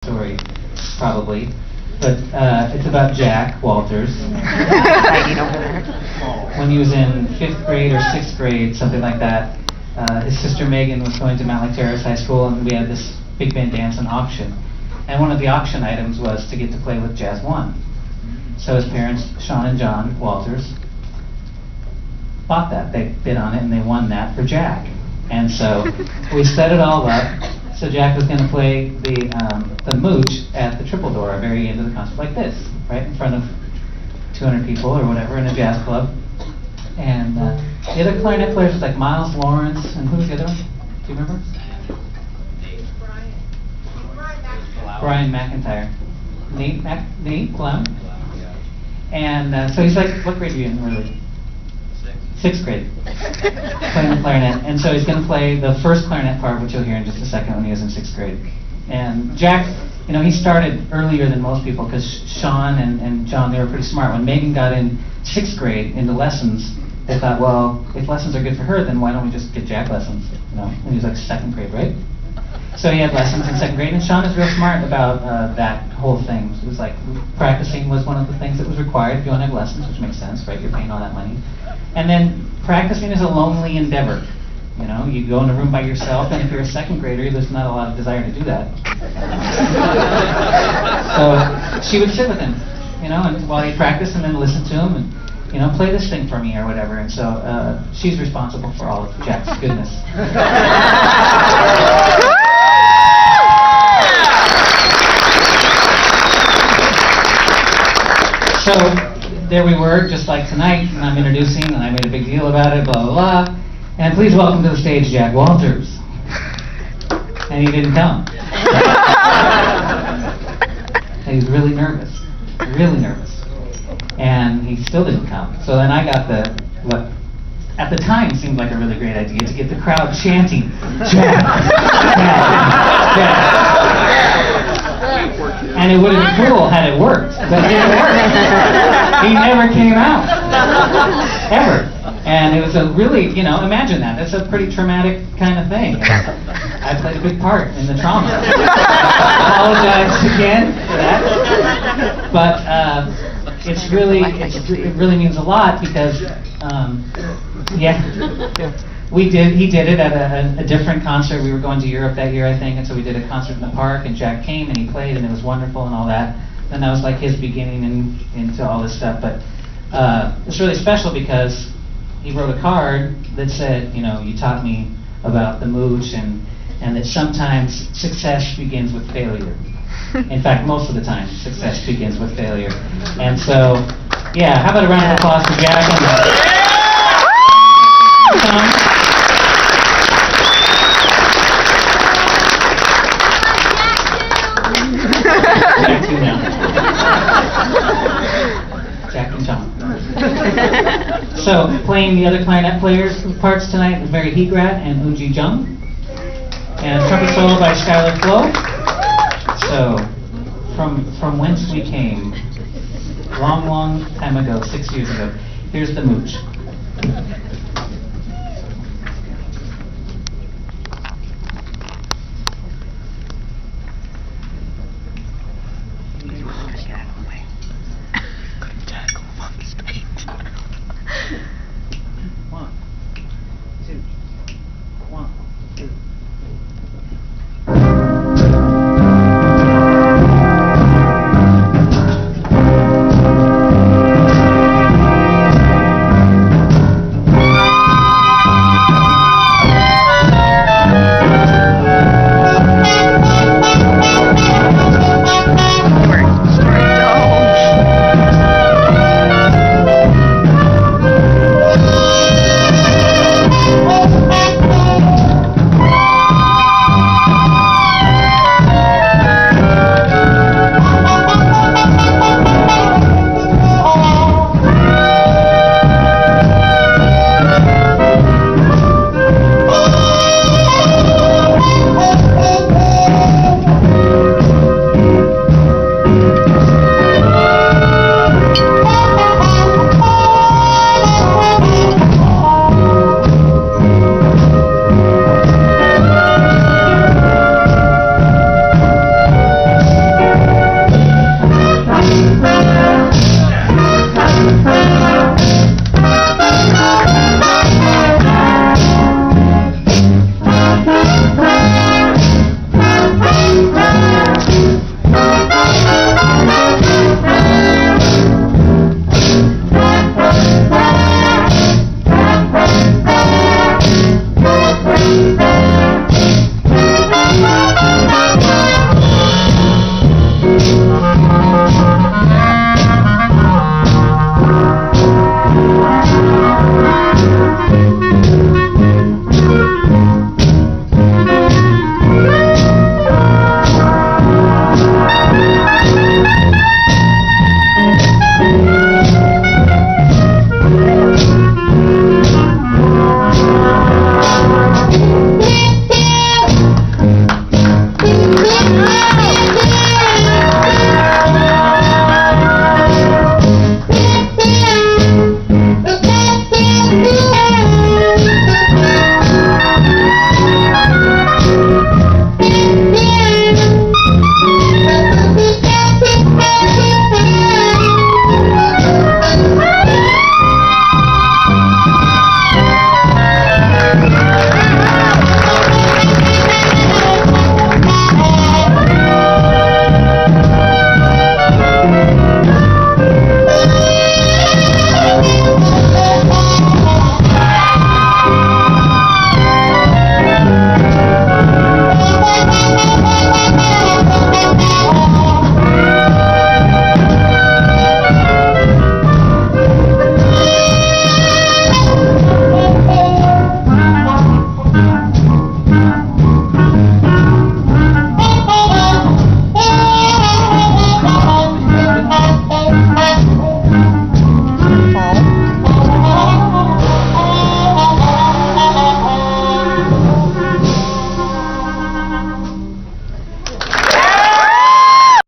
story, probably, but it's about Jack Walters. When he was in 5th grade or 6th grade, something like that, his sister Megan was going to Mount Lake Terrace High School, and we had this big band dance and auction. And one of the auction items was to get to play with Jazz 1. So his parents, Sean and John Walters, bought that. They bid on it, and they won that for Jack. And so we set it all up. So Jack was going to play the mooch at the Triple Door, at the very end of the concert, like this, right in front of 200 people or whatever in a jazz club. And the other clarinet players was like Miles Lawrence, and who was the other one? Do you remember? Brian McIntyre. Nate Clown. And so he's like, what grade are you in, really? 6th grade, playing the clarinet. And so he's going to play the first clarinet part, which you'll hear in just a second, when he was in 6th grade. And Jack, you know, he started earlier than most people because Sean and John, they were pretty smart. When Megan got in 6th grade into lessons, they thought, well, if lessons are good for her, then why don't we just get Jack lessons? You know, and he was like 2nd grade, right? So he had lessons in 2nd grade, and Sean is real smart about that whole thing. It was like practicing was one of the things that was required if you want to have lessons, which makes sense, right? You're paying all that money. And then practicing is a lonely endeavor. You know, you go in a room by yourself, and if you're a 2nd grader, there's not a lot of desire to do that. So she would sit with him, you know, and while he practiced, and then listen to him, and, you know, play this thing for me or whatever. And so she's responsible for all of Jack's goodness. So there we were, just like tonight, and I'm introducing, and I made a big deal about it, blah, blah, blah. And please welcome to the stage, Jack Walters. And he didn't come. And he was really nervous, and he still didn't come. So then I got what at the time seemed like a really great idea, to get the crowd chanting, Jack, Jack, Jack. And it would have been cool had it worked, but it didn't work. He never came out, ever. And it was a really, you know, imagine that. That's a pretty traumatic kind of thing. I played a big part in the trauma. I apologize again for that. But it really means a lot because, he did it at a different concert. We were going to Europe that year, I think, and so we did a concert in the park, and Jack came and he played, and it was wonderful and all that. And that was like his beginning into all this stuff. But it's really special because he wrote a card that said, you know, you taught me about the mooch, and that sometimes success begins with failure. In fact, most of the time, success begins with failure. And so, yeah, how about a round of applause for Jack? Jack too now. Jack and Tom. So, playing the other clarinet players' parts tonight was Mary Heagrad and Unji Jung. And trumpet solo by Skylar Flo. So, from whence we came, long time ago, 6 years ago, here's the mooch.